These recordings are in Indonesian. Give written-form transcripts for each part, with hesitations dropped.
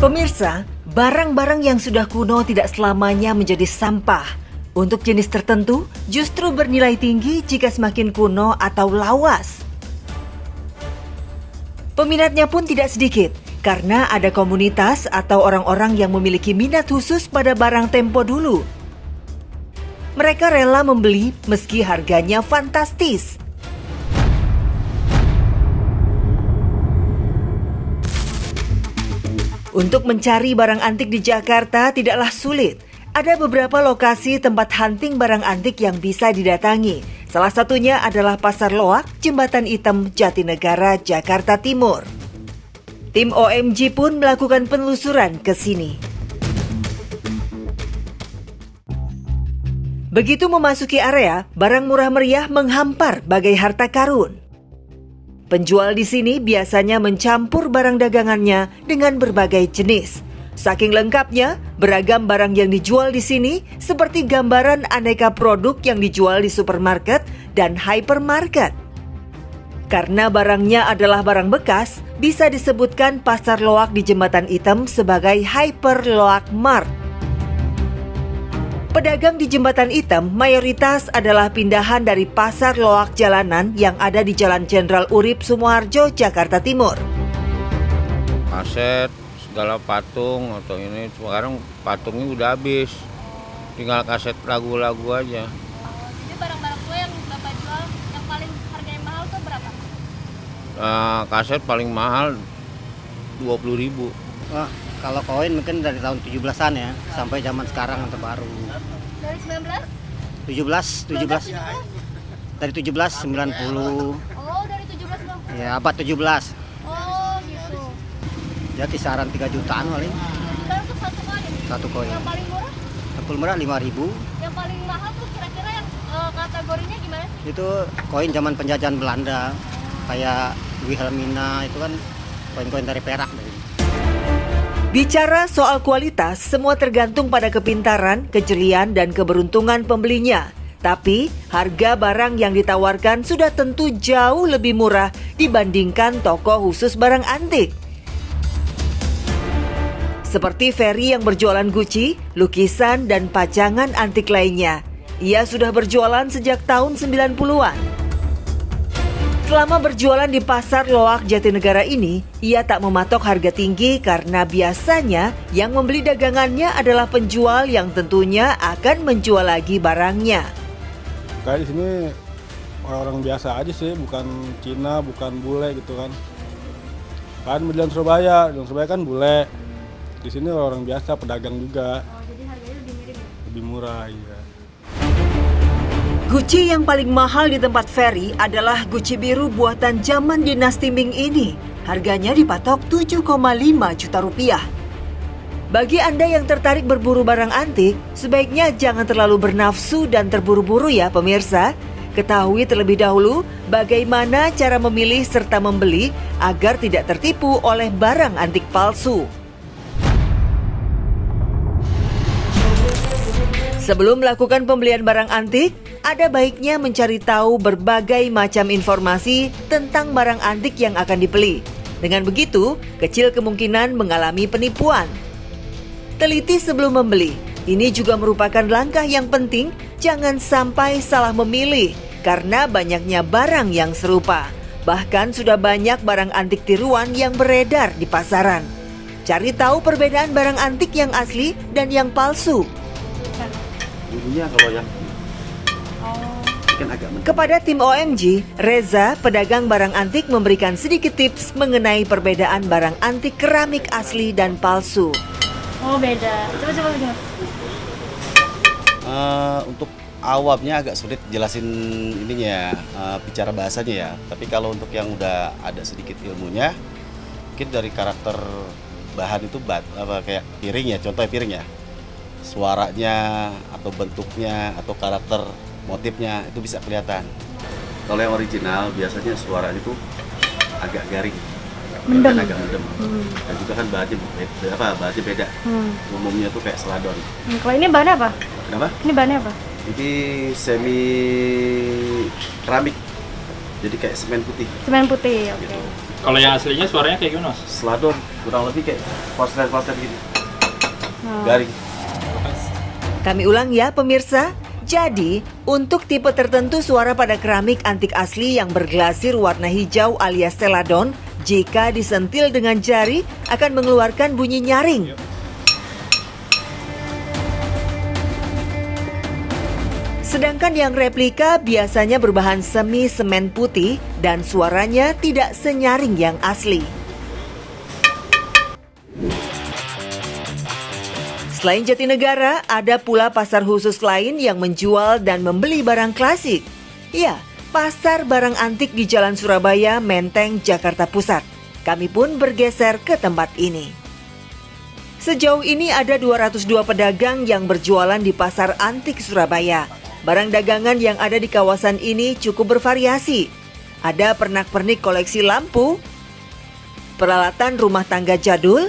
Pemirsa, barang-barang yang sudah kuno tidak selamanya menjadi sampah. Untuk jenis tertentu, justru bernilai tinggi jika semakin kuno atau lawas. Peminatnya pun tidak sedikit, karena ada komunitas atau orang-orang yang memiliki minat khusus pada barang tempo dulu. Mereka rela membeli meski harganya fantastis. Untuk mencari barang antik di Jakarta tidaklah sulit. Ada beberapa lokasi tempat hunting barang antik yang bisa didatangi. Salah satunya adalah Pasar Loak, Jembatan Hitam, Jatinegara, Jakarta Timur. Tim OMG pun melakukan penelusuran ke sini. Begitu memasuki area, barang murah meriah menghampar bagai harta karun. Penjual di sini biasanya mencampur barang dagangannya dengan berbagai jenis. Saking lengkapnya, beragam barang yang dijual di sini seperti gambaran aneka produk yang dijual di supermarket dan hypermarket. Karena barangnya adalah barang bekas, bisa disebutkan Pasar Loak di Jembatan Hitam sebagai Hyper Loak Mart. Pedagang di Jembatan Hitam mayoritas adalah pindahan dari pasar loak jalanan yang ada di Jalan Jenderal Urip Sumoharjo, Jakarta Timur. Kaset, segala patung atau ini sekarang patungnya udah habis. Tinggal kaset lagu-lagu aja. Jadi barang-barang tua yang Bapak jual yang paling harganya mahal tuh berapa? Kaset paling mahal 20.000. Wah, kalau koin mungkin dari tahun 17-an ya, sampai zaman sekarang yang terbaru. Dari 19? 17. Dari 17, 90. Oh, dari 17 bang? Ya, abad 17. Oh, gitu. Ya, kisaran 3 jutaan paling. Sekarang tuh satu koin? Satu koin. Yang paling murah? Yang murah 5.000. Yang paling mahal tuh kira-kira yang kategorinya gimana sih? Itu koin zaman penjajahan Belanda. Kayak Wilhelmina, itu kan koin-koin dari perak. Bicara soal kualitas, semua tergantung pada kepintaran, kejelian, dan keberuntungan pembelinya. Tapi, harga barang yang ditawarkan sudah tentu jauh lebih murah dibandingkan toko khusus barang antik. Seperti Ferry yang berjualan Gucci, lukisan, dan pajangan antik lainnya. Ia sudah berjualan sejak tahun 90-an. Selama berjualan di Pasar Loak Jatinegara ini, ia tak mematok harga tinggi karena biasanya yang membeli dagangannya adalah penjual yang tentunya akan menjual lagi barangnya. Kayak di sini orang-orang biasa aja sih, bukan Cina, bukan bule gitu kan. Kan di Surabaya kan bule. Di sini orang biasa, pedagang juga. Oh, jadi harganya lebih mirip ya? Lebih murah, iya. Gucci yang paling mahal di tempat Ferry adalah Gucci biru buatan zaman dinasti Ming ini. Harganya dipatok 7,5 juta rupiah. Bagi Anda yang tertarik berburu barang antik, sebaiknya jangan terlalu bernafsu dan terburu-buru ya pemirsa. Ketahui terlebih dahulu bagaimana cara memilih serta membeli agar tidak tertipu oleh barang antik palsu. Sebelum melakukan pembelian barang antik, ada baiknya mencari tahu berbagai macam informasi tentang barang antik yang akan dibeli. Dengan begitu, kecil kemungkinan mengalami penipuan. Teliti sebelum membeli. Ini juga merupakan langkah yang penting, jangan sampai salah memilih karena banyaknya barang yang serupa. Bahkan sudah banyak barang antik tiruan yang beredar di pasaran. Cari tahu perbedaan barang antik yang asli dan yang palsu. Bunyinya kalau yang kan agak Kepada tim OMG, Reza, pedagang barang antik memberikan sedikit tips mengenai perbedaan barang antik keramik asli dan palsu. Oh, beda. Coba gimana? Untuk awamnya agak sulit jelasin ininya, bicara bahasanya ya. Tapi kalau untuk yang udah ada sedikit ilmunya, mungkin dari karakter bahan itu kayak piring ya, contohnya piring ya. Suaranya atau bentuknya atau karakter motifnya itu bisa kelihatan. Kalau yang original biasanya suaranya itu agak garing, agak mendem. Dan juga kan bahannya beda. Umumnya tuh kayak seladon. Kalau ini bahannya apa? Kenapa? Ini bahannya apa? Ini semi keramik, jadi kayak semen putih. Semen putih, oke. Gitu. Kalau yang aslinya suaranya kayak gimana, Mas? Seladon, kurang lebih kayak poster gitu. Garing. Kami ulang ya pemirsa. Jadi, untuk tipe tertentu suara pada keramik antik asli yang berglasir warna hijau alias seladon, jika disentil dengan jari akan mengeluarkan bunyi nyaring. Sedangkan yang replika biasanya berbahan semi semen putih dan suaranya tidak senyaring yang asli. Selain Jatinegara, ada pula pasar khusus lain yang menjual dan membeli barang klasik. Ya, pasar barang antik di Jalan Surabaya, Menteng, Jakarta Pusat. Kami pun bergeser ke tempat ini. Sejauh ini ada 202 pedagang yang berjualan di Pasar Antik Surabaya. Barang dagangan yang ada di kawasan ini cukup bervariasi. Ada pernak-pernik koleksi lampu, peralatan rumah tangga jadul,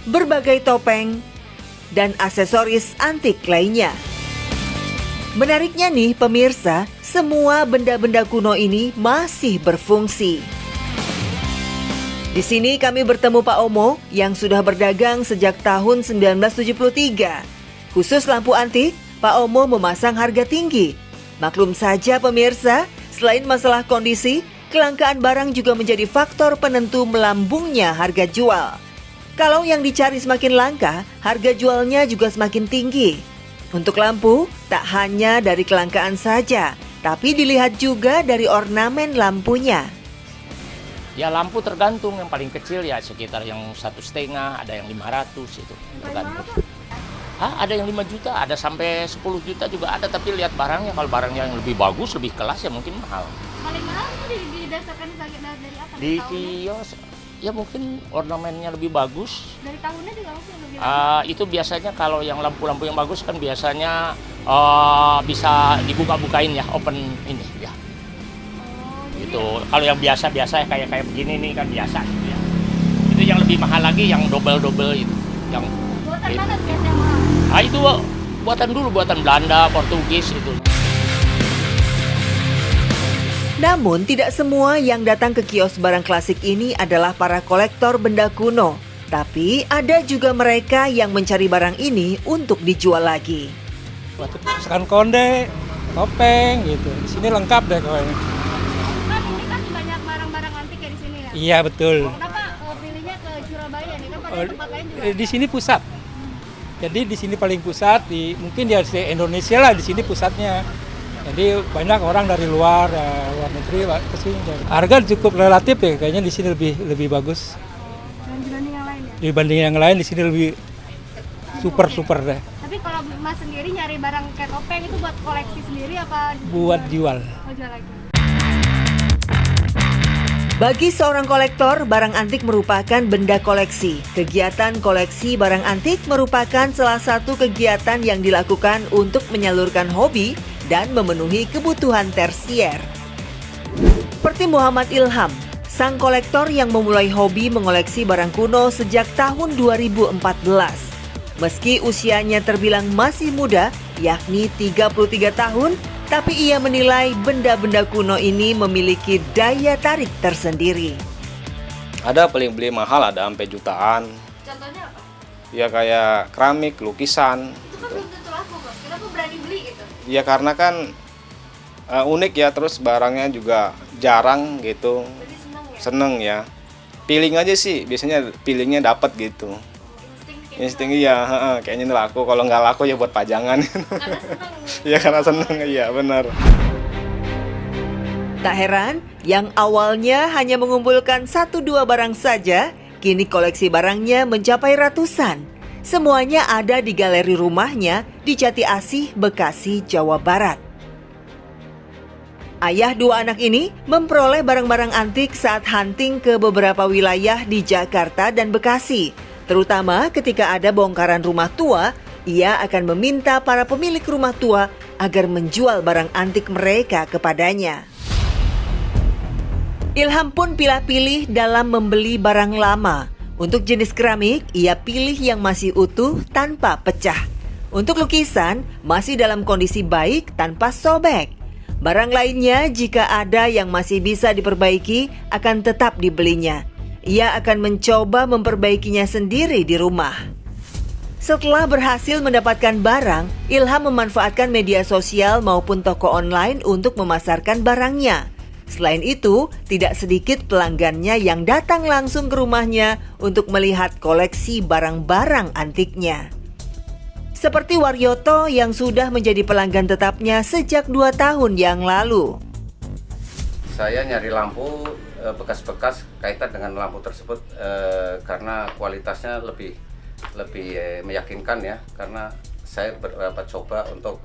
berbagai topeng, dan aksesoris antik lainnya. Menariknya nih pemirsa, semua benda-benda kuno ini masih berfungsi. Di sini kami bertemu Pak Omo yang sudah berdagang sejak tahun 1973. Khusus lampu antik, Pak Omo memasang harga tinggi. Maklum saja pemirsa, selain masalah kondisi, kelangkaan barang juga menjadi faktor penentu melambungnya harga jual. Kalau yang dicari semakin langka, harga jualnya juga semakin tinggi. Untuk lampu, tak hanya dari kelangkaan saja, tapi dilihat juga dari ornamen lampunya. Ya lampu tergantung, yang paling kecil ya sekitar yang 1,5, ada yang 500 itu tergantung. Ada yang 5 juta, ada sampai 10 juta juga ada, tapi lihat barangnya, kalau barangnya yang lebih bagus, lebih kelas ya mungkin mahal. Paling mahal itu didasarkan dari apa? Di kios, ya mungkin ornamennya lebih bagus. Dari tahunnya juga mungkin lebih Itu biasanya kalau yang lampu-lampu yang bagus kan biasanya bisa dibuka-bukain ya, open ini ya. Itu kalau yang biasa-biasa kayak begini nih kan biasa gitu ya. Itu yang lebih mahal lagi yang double itu. Yang buatan mana biasanya mahal? Itu buatan dulu, buatan Belanda, Portugis itu. Namun tidak semua yang datang ke kios barang klasik ini adalah para kolektor benda kuno. Tapi ada juga mereka yang mencari barang ini untuk dijual lagi. Misalkan konde, topeng gitu. Di sini lengkap deh kayaknya. Kan ini kan banyak barang-barang antik ya di sini ya? Iya betul. Kenapa pilihnya ke Surabaya nih? Kan pada tempat lain juga. Di sini pusat. Jadi di sini paling pusat, mungkin di Indonesia lah di sini pusatnya. Jadi banyak orang dari luar negeri ke sini. Harga cukup relatif ya, kayaknya di sini lebih bagus. Dan dibanding yang lain ya? Dibanding yang lain di sini lebih super deh. Tapi kalau Mas sendiri nyari barang kayak topeng itu buat koleksi sendiri apa? Buat jual. Oh, jual lagi. Bagi seorang kolektor, barang antik merupakan benda koleksi. Kegiatan koleksi barang antik merupakan salah satu kegiatan yang dilakukan untuk menyalurkan hobi dan memenuhi kebutuhan tersier. Seperti Muhammad Ilham, sang kolektor yang memulai hobi mengoleksi barang kuno sejak tahun 2014. Meski usianya terbilang masih muda, yakni 33 tahun, tapi ia menilai benda-benda kuno ini memiliki daya tarik tersendiri. Ada paling beli mahal, ada sampai jutaan. Contohnya apa? Ya kayak keramik, lukisan. Itu kan belum tentu laku, Bos. Kenapa berani beli gitu? Ya karena kan unik ya, terus barangnya juga jarang gitu. Jadi seneng ya? Seneng ya. Feeling aja sih, biasanya feelingnya dapat gitu. Insting iya, kayaknya ini laku. Kalau nggak laku ya buat pajangan. Karena seneng. Iya karena seneng, iya benar. Tak heran, yang awalnya hanya mengumpulkan 1-2 barang saja, kini koleksi barangnya mencapai ratusan. Semuanya ada di galeri rumahnya di Jati Asih, Bekasi, Jawa Barat. Ayah 2 anak ini memperoleh barang-barang antik saat hunting ke beberapa wilayah di Jakarta dan Bekasi. Terutama ketika ada bongkaran rumah tua, ia akan meminta para pemilik rumah tua agar menjual barang antik mereka kepadanya. Ilham pun pilih-pilih dalam membeli barang lama. Untuk jenis keramik, ia pilih yang masih utuh tanpa pecah. Untuk lukisan, masih dalam kondisi baik tanpa sobek. Barang lainnya jika ada yang masih bisa diperbaiki akan tetap dibelinya. Ia akan mencoba memperbaikinya sendiri di rumah. Setelah berhasil mendapatkan barang, Ilham memanfaatkan media sosial maupun toko online untuk memasarkan barangnya. Selain itu, tidak sedikit pelanggannya yang datang langsung ke rumahnya untuk melihat koleksi barang-barang antiknya. Seperti Waryoto yang sudah menjadi pelanggan tetapnya sejak 2 tahun yang lalu. Saya nyari lampu bekas-bekas kaitan dengan lampu tersebut karena kualitasnya lebih meyakinkan ya, karena saya beberapa coba untuk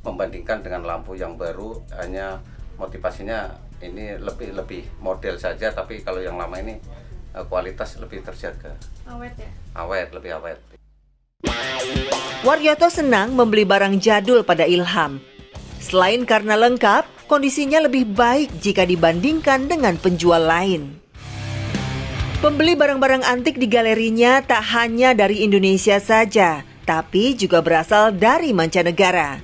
membandingkan dengan lampu yang baru, hanya motivasinya ini lebih model saja, tapi kalau yang lama ini kualitas lebih terjaga. Awet ya? Awet, lebih awet. Waryoto senang membeli barang jadul pada Ilham. Selain karena lengkap, kondisinya lebih baik jika dibandingkan dengan penjual lain. Pembeli barang-barang antik di galerinya tak hanya dari Indonesia saja, tapi juga berasal dari mancanegara.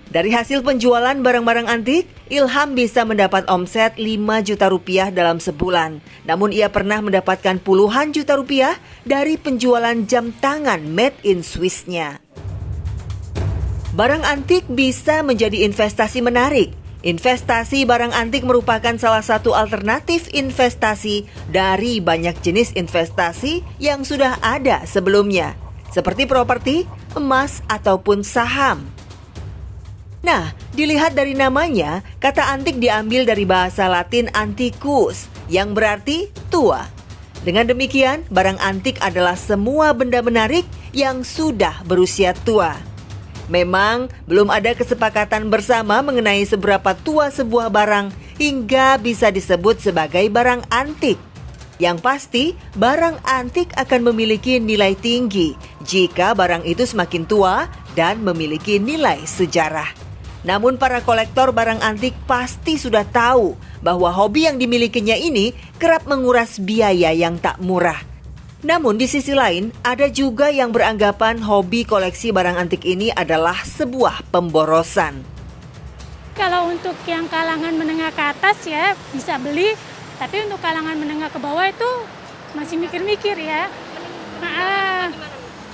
Dari hasil penjualan barang-barang antik, Ilham bisa mendapat omset 5 juta rupiah dalam sebulan. Namun ia pernah mendapatkan puluhan juta rupiah dari penjualan jam tangan made in Swiss-nya. Barang antik bisa menjadi investasi menarik. Investasi barang antik merupakan salah satu alternatif investasi dari banyak jenis investasi yang sudah ada sebelumnya, seperti properti, emas, ataupun saham. Nah, dilihat dari namanya, kata antik diambil dari bahasa Latin antiquus, yang berarti tua. Dengan demikian, barang antik adalah semua benda menarik yang sudah berusia tua. Memang belum ada kesepakatan bersama mengenai seberapa tua sebuah barang hingga bisa disebut sebagai barang antik. Yang pasti, barang antik akan memiliki nilai tinggi jika barang itu semakin tua dan memiliki nilai sejarah. Namun para kolektor barang antik pasti sudah tahu bahwa hobi yang dimilikinya ini kerap menguras biaya yang tak murah. Namun di sisi lain, ada juga yang beranggapan hobi koleksi barang antik ini adalah sebuah pemborosan. Kalau untuk yang kalangan menengah ke atas ya bisa beli, tapi untuk kalangan menengah ke bawah itu masih mikir-mikir ya.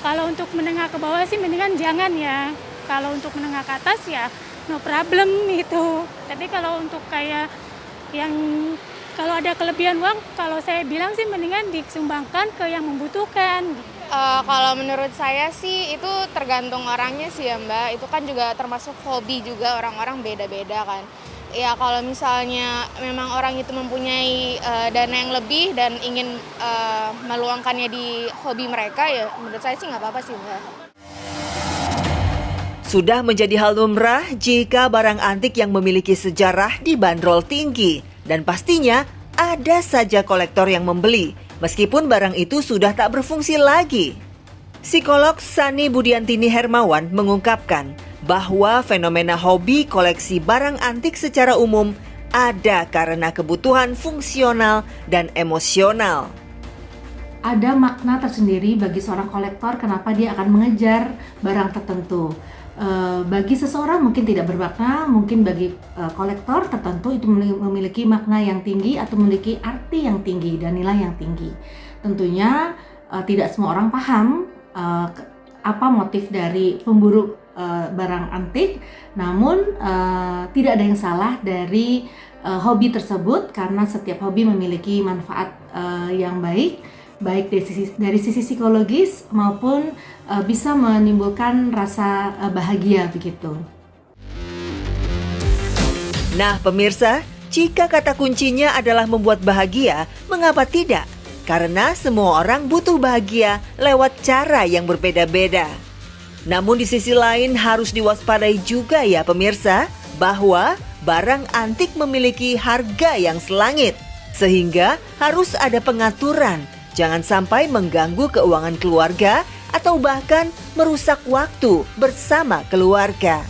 Kalau untuk menengah ke bawah sih mendingan jangan ya. Kalau untuk menengah ke atas ya no problem gitu. Tapi kalau untuk kayak yang kalau ada kelebihan uang, kalau saya bilang sih mendingan disumbangkan ke yang membutuhkan. Kalau menurut saya sih itu tergantung orangnya sih ya Mbak. Itu kan juga termasuk hobi juga, orang-orang beda-beda kan. Ya kalau misalnya memang orang itu mempunyai dana yang lebih dan ingin meluangkannya di hobi mereka, ya menurut saya sih nggak apa-apa sih Mbak. Sudah menjadi hal lumrah jika barang antik yang memiliki sejarah dibanderol tinggi. Dan pastinya ada saja kolektor yang membeli, meskipun barang itu sudah tak berfungsi lagi. Psikolog Sani Budiantini Hermawan mengungkapkan bahwa fenomena hobi koleksi barang antik secara umum ada karena kebutuhan fungsional dan emosional. Ada makna tersendiri bagi seorang kolektor kenapa dia akan mengejar barang tertentu. Bagi seseorang mungkin tidak bermakna, mungkin bagi kolektor tertentu itu memiliki makna yang tinggi atau memiliki arti yang tinggi dan nilai yang tinggi. Tentunya tidak semua orang paham apa motif dari pemburu barang antik, namun tidak ada yang salah dari hobi tersebut karena setiap hobi memiliki manfaat yang baik dari sisi psikologis maupun bisa menimbulkan rasa bahagia begitu. Nah pemirsa, jika kata kuncinya adalah membuat bahagia, mengapa tidak? Karena semua orang butuh bahagia lewat cara yang berbeda-beda. Namun di sisi lain harus diwaspadai juga ya pemirsa, bahwa barang antik memiliki harga yang selangit. Sehingga harus ada pengaturan. Jangan sampai mengganggu keuangan keluarga atau bahkan merusak waktu bersama keluarga.